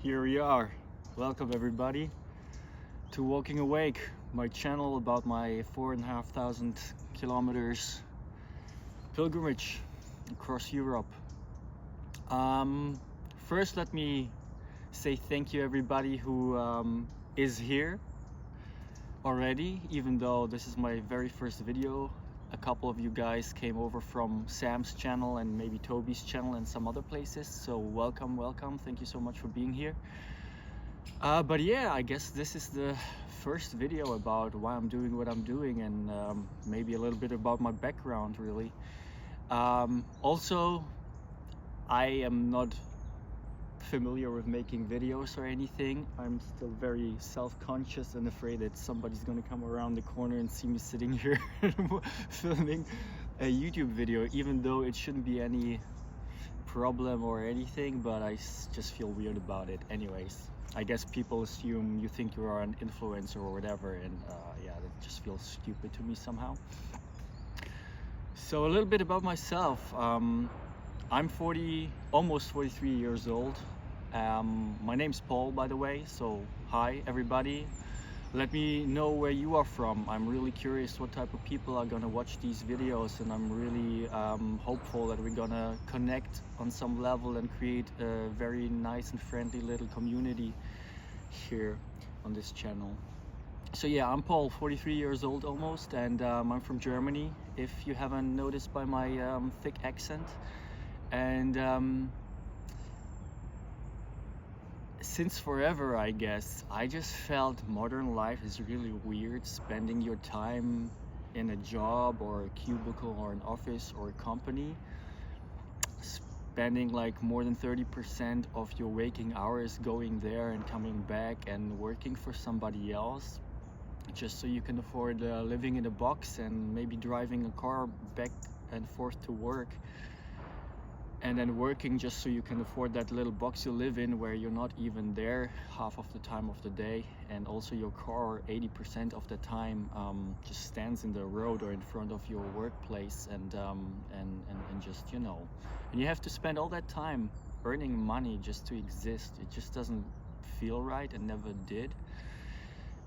Here we are. Welcome everybody to Walking Awake, my channel about my 4,500 kilometers pilgrimage across Europe. First, let me say thank you everybody who is here already, even though this is my very first video. A couple of you guys came over from Sam's channel and maybe Toby's channel and some other places, so welcome. Thank you so much for being here. But yeah, I guess this is the first video about why I'm doing what I'm doing, and maybe a little bit about my background really. Also, I am not familiar with making videos or anything. I'm still very self-conscious and afraid that somebody's gonna come around the corner and see me sitting here filming a YouTube video, even though it shouldn't be any problem or anything, but I just feel weird about it. Anyways, I guess people assume you think you are an influencer or whatever, and yeah, that just feels stupid to me somehow. So a little bit about myself. I'm almost 43 years old. My name's Paul, by the way, so hi everybody. Let me know where you are from. I'm really curious what type of people are gonna watch these videos, and I'm really hopeful that we're gonna connect on some level and create a very nice and friendly little community here on this channel. So yeah, I'm Paul, 43 years old almost, and I'm from Germany, if you haven't noticed by my thick accent. And since forever, I guess, I just felt modern life is really weird. Spending your time in a job or a cubicle or an office or a company, spending like more than 30% of your waking hours going there and coming back and working for somebody else just so you can afford living in a box and maybe driving a car back and forth to work, and then working just so you can afford that little box you live in where you're not even there half of the time of the day, and also your car 80% of the time just stands in the road or in front of your workplace, and just, you know, and you have to spend all that time earning money just to exist. It just doesn't feel right, and never did.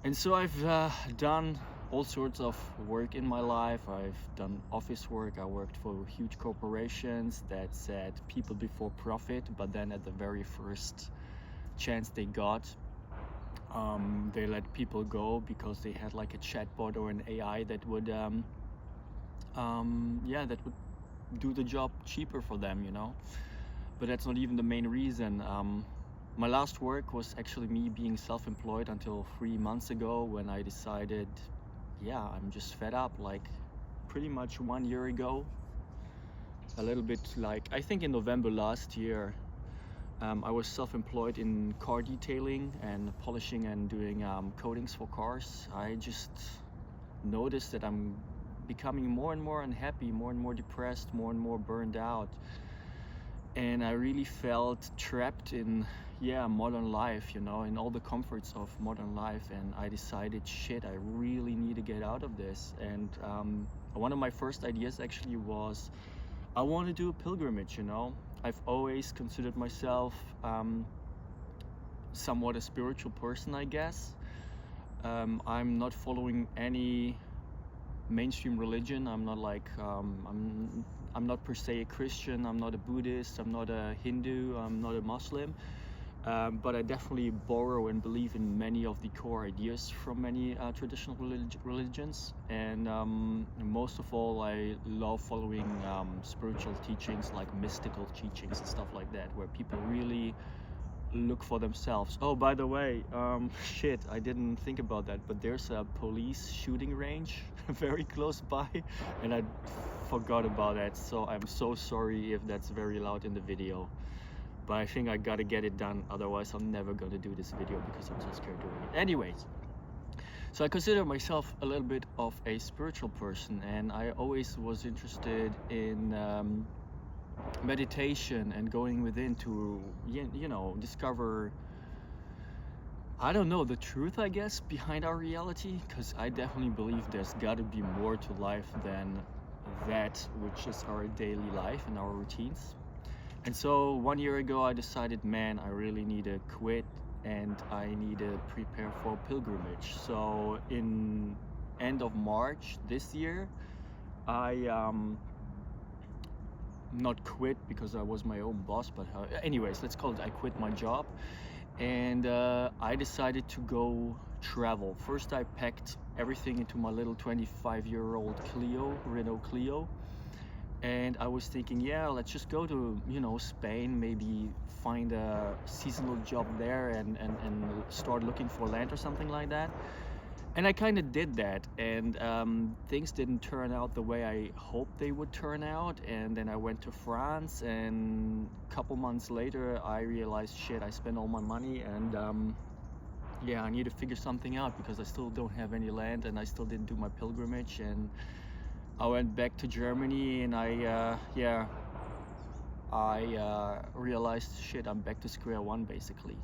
And so I've done all sorts of work in my life. I've done office work. I worked for huge corporations that said people before profit, but then at the very first chance they got, they let people go because they had like a chatbot or an AI that would that would do the job cheaper for them, you know. But that's not even the main reason. My last work was actually me being self-employed until 3 months ago, when I decided, yeah, I'm just fed up. Like pretty much 1 year ago, a little bit like, I think in November last year, I was self-employed in car detailing and polishing and doing coatings for cars. I just noticed that I'm becoming more and more unhappy, more and more depressed, more and more burned out. And I really felt trapped in, modern life, you know, in all the comforts of modern life. And I decided, shit, I really need to get out of this. And one of my first ideas actually was, I want to do a pilgrimage, you know. I've always considered myself somewhat a spiritual person, I guess. I'm not following any mainstream religion. I'm not like, I'm not per se a Christian, I'm not a Buddhist, I'm not a Hindu, I'm not a Muslim, but I definitely borrow and believe in many of the core ideas from many traditional religions. And most of all, I love following spiritual teachings, like mystical teachings and stuff like that, where people really look for themselves. Oh, by the way, shit, I didn't think about that, but there's a police shooting range very close by, and I forgot about that, so I'm so sorry if that's very loud in the video, but I think I gotta get it done, otherwise I'm never gonna do this video because I'm so scared doing it. Anyways, so I consider myself a little bit of a spiritual person, and I always was interested in meditation and going within to, you know, discover, I don't know, the truth, I guess, behind our reality, because I definitely believe there's got to be more to life than that which is our daily life and our routines. And so 1 year ago I decided, man, I really need to quit and I need to prepare for a pilgrimage. So in end of March this year, I not quit because I was my own boss, but anyways, let's call it I quit my job, and I decided to go travel. First I packed everything into my little 25-year-old Renault Clio, and I was thinking, yeah, let's just go to, Spain, maybe find a seasonal job there and start looking for land or something like that. And I kind of did that, and things didn't turn out the way I hoped they would turn out. And then I went to France, and a couple months later I realized, shit, I spent all my money, and yeah, I need to figure something out because I still don't have any land and I still didn't do my pilgrimage. And I went back to Germany, and I realized, shit, I'm back to square one basically.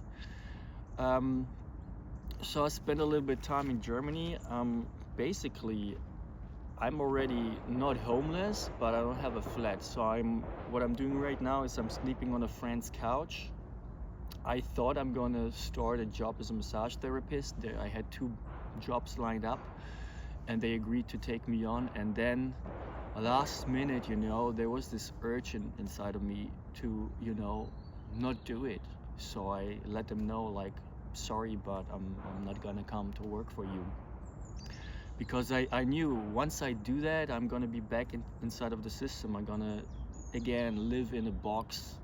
So I spent a little bit of time in Germany. Basically, I'm already not homeless, but I don't have a flat. So what I'm doing right now is I'm sleeping on a friend's couch. I thought I'm gonna start a job as a massage therapist. I had 2 jobs lined up, and they agreed to take me on. And then last minute, there was this urge inside of me to, not do it. So I let them know, like, sorry, but I'm not gonna come to work for you, because I knew once I do that, I'm gonna be back inside of the system. I'm gonna again live in a box,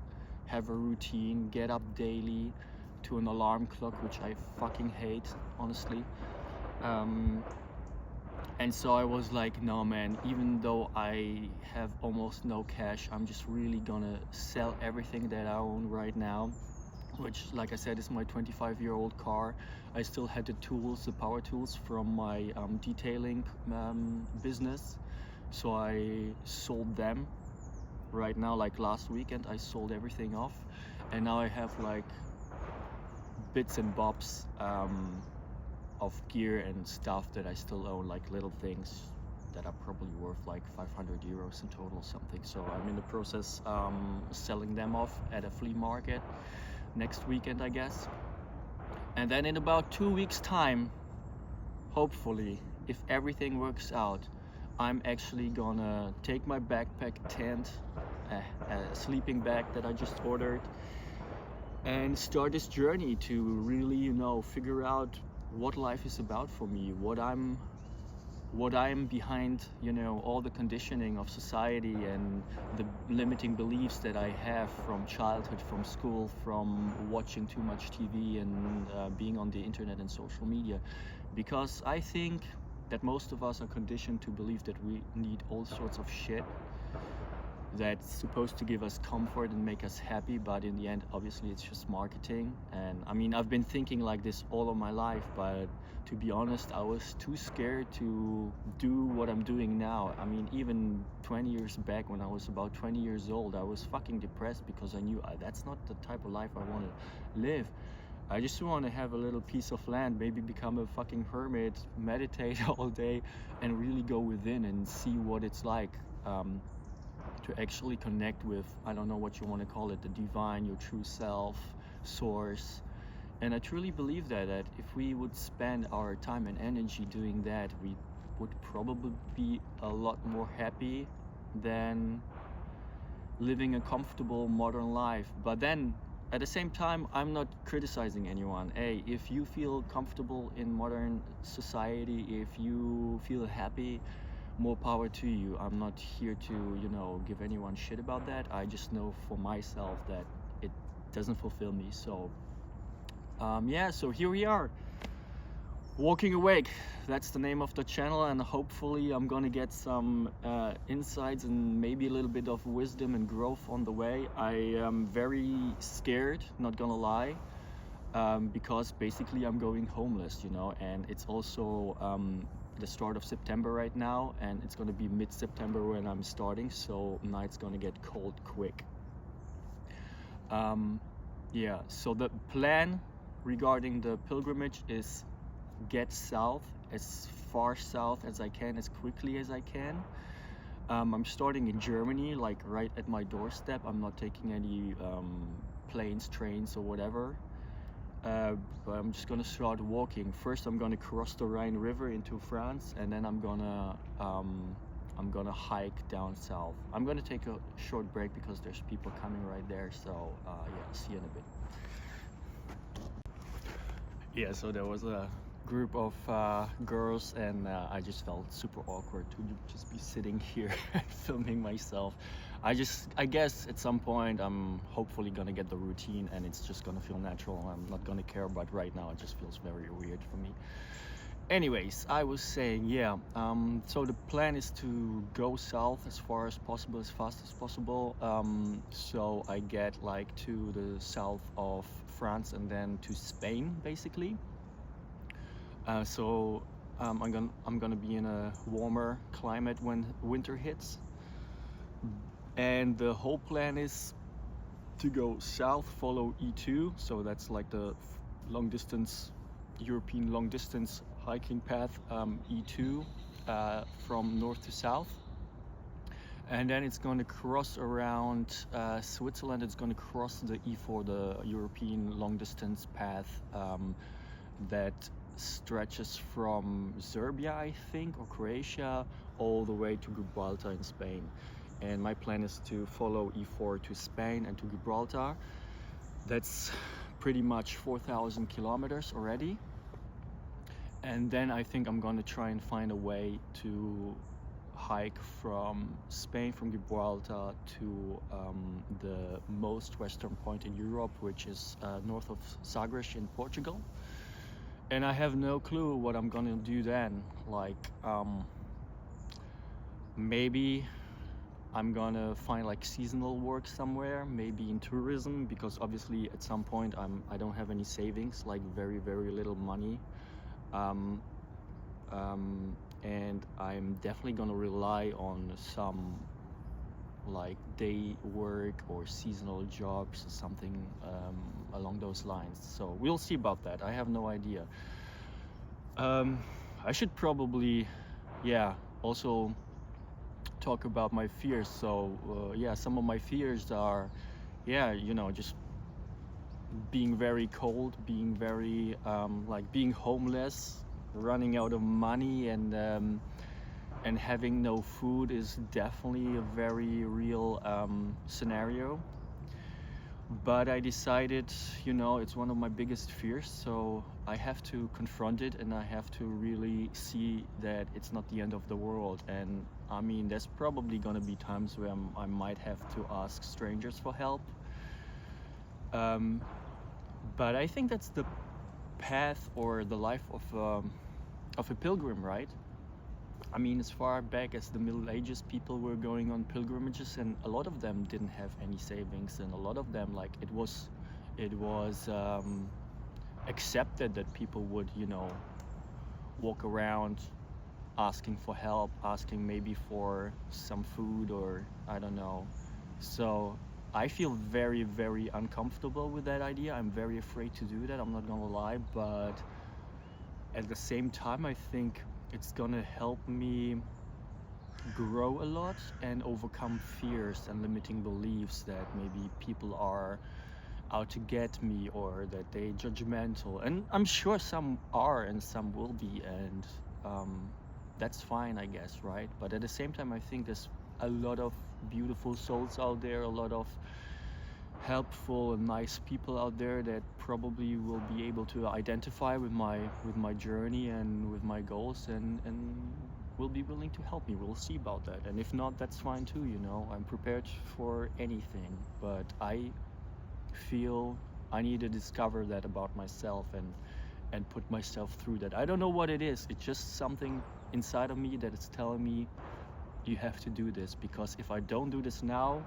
have a routine, get up daily to an alarm clock, which I fucking hate, honestly. And so I was like, no man, even though I have almost no cash, I'm just really gonna sell everything that I own right now, which, like I said, is my 25-year-old car. I still had the tools, the power tools from my detailing business, so I sold them right now. Like last weekend I sold everything off, and now I have like bits and bobs of gear and stuff that I still own, like little things that are probably worth like 500 euros in total, something. So I'm in the process selling them off at a flea market next weekend, I guess. And then in about 2 weeks time, hopefully, if everything works out, I'm actually gonna take my backpack, tent, a sleeping bag that I just ordered, and start this journey to really, figure out what life is about for me, what I'm behind, all the conditioning of society and the limiting beliefs that I have from childhood, from school, from watching too much TV and being on the internet and social media. Because I think that most of us are conditioned to believe that we need all sorts of shit that's supposed to give us comfort and make us happy, but in the end, obviously, it's just marketing. And I mean, I've been thinking like this all of my life, but to be honest, I was too scared to do what I'm doing now. I mean, even 20 years back, when I was about 20 years old, I was fucking depressed because I knew that's not the type of life I want to live. I just want to have a little piece of land, maybe become a fucking hermit, meditate all day, and really go within and see what it's like. To actually connect with, I don't know what you want to call it, the divine, your true self, source. And I truly believe that if we would spend our time and energy doing that, we would probably be a lot more happy than living a comfortable modern life. But then at the same time, I'm not criticizing anyone. Hey, if you feel comfortable in modern society, if you feel happy, more power to you. I'm not here to, give anyone shit about that. I just know for myself that it doesn't fulfill me. So, so here we are. Walking Awake, that's the name of the channel, and hopefully I'm gonna get some insights and maybe a little bit of wisdom and growth on the way. I am very scared, not gonna lie, because basically I'm going homeless, and it's also the start of September right now, and it's going to be mid-September when I'm starting, so night's going to get cold quick. So the plan regarding the pilgrimage is get south, as far south as I can, as quickly as I can. I'm starting in Germany, like right at my doorstep. I'm not taking any planes, trains, or whatever. But I'm just gonna start walking. First, I'm gonna cross the Rhine River into France, and then I'm gonna hike down south. I'm gonna take a short break because there's people coming right there. So yeah, see you in a bit. Yeah, so there was a group of girls, and I just felt super awkward to just be sitting here filming myself. I guess at some point I'm hopefully gonna get the routine and it's just gonna feel natural. I'm not gonna care, but right now it just feels very weird for me. Anyways, I was saying, yeah, so the plan is to go south as far as possible, as fast as possible. So I get like to the south of France and then to Spain, basically. So I'm gonna be in a warmer climate when winter hits. And the whole plan is to go south, follow E2. So that's like the European long distance hiking path, E2, from north to south. And then it's going to cross around Switzerland. It's going to cross the E4, the European long distance path that stretches from Serbia, I think, or Croatia, all the way to Gibraltar in Spain. And my plan is to follow E4 to Spain and to Gibraltar. That's pretty much 4,000 kilometers already. And then I think I'm gonna try and find a way to hike from Spain, from Gibraltar, to the most western point in Europe, which is north of Sagres in Portugal. And I have no clue what I'm gonna do then. Like, maybe I'm gonna find like seasonal work somewhere, maybe in tourism, because obviously at some point I don't have any savings, like very little money. And I'm definitely gonna rely on some like day work or seasonal jobs or something along those lines. So we'll see about that. I have no idea. I should probably, yeah, also talk about my fears. So yeah, some of my fears are, yeah, you know, just being very cold, being very like being homeless, running out of money, and having no food is definitely a very real scenario. But I decided, you know, it's one of my biggest fears, so I have to confront it, and I have to really see that it's not the end of the world. And I mean, there's probably gonna be times where I might have to ask strangers for help. But I think that's the path or the life of a pilgrim, right? I mean, as far back as the Middle Ages, people were going on pilgrimages, and a lot of them didn't have any savings, and a lot of them, like, it was accepted that people would, you know, walk around asking for help, asking maybe for some food, or I don't know. So I feel very uncomfortable with that idea. I'm very afraid to do that, I'm not gonna lie, but at the same time I think it's gonna help me grow a lot and overcome fears and limiting beliefs that maybe people are out to get me, or that they're judgmental. And I'm sure some are and some will be, and that's fine, I guess, right? But at the same time, I think there's a lot of beautiful souls out there, a lot of helpful and nice people out there that probably will be able to identify with my journey and with my goals, and will be willing to help me. We'll see about that. And if not, that's fine too, you know. I'm prepared for anything, but I feel I need to discover that about myself and put myself through that. I don't know what it is. It's just something inside of me that is telling me you have to do this, because if I don't do this now,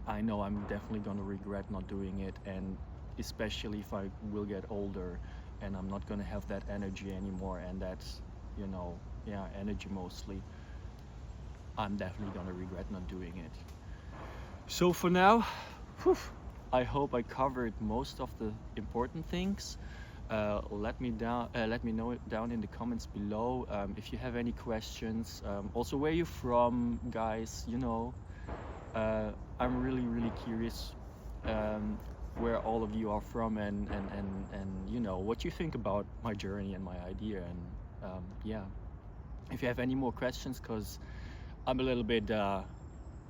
I know I'm definitely gonna regret not doing it, and especially if I will get older and I'm not gonna have that energy anymore, and that's, you know, yeah, energy mostly, I'm definitely gonna regret not doing it. So for now, I hope I covered most of the important things. let me know it down in the comments below. If you have any questions, also where you from, guys. I'm really curious where all of you are from, and what you think about my journey and my idea. And yeah, if you have any more questions, because I'm a little bit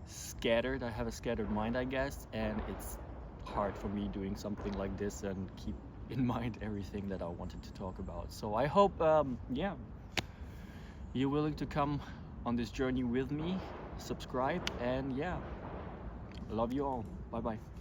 scattered. I have a scattered mind, I guess, and it's hard for me doing something like this and keep in mind everything that I wanted to talk about. So I hope, yeah, you're willing to come on this journey with me. Subscribe, and yeah, love you all. Bye bye.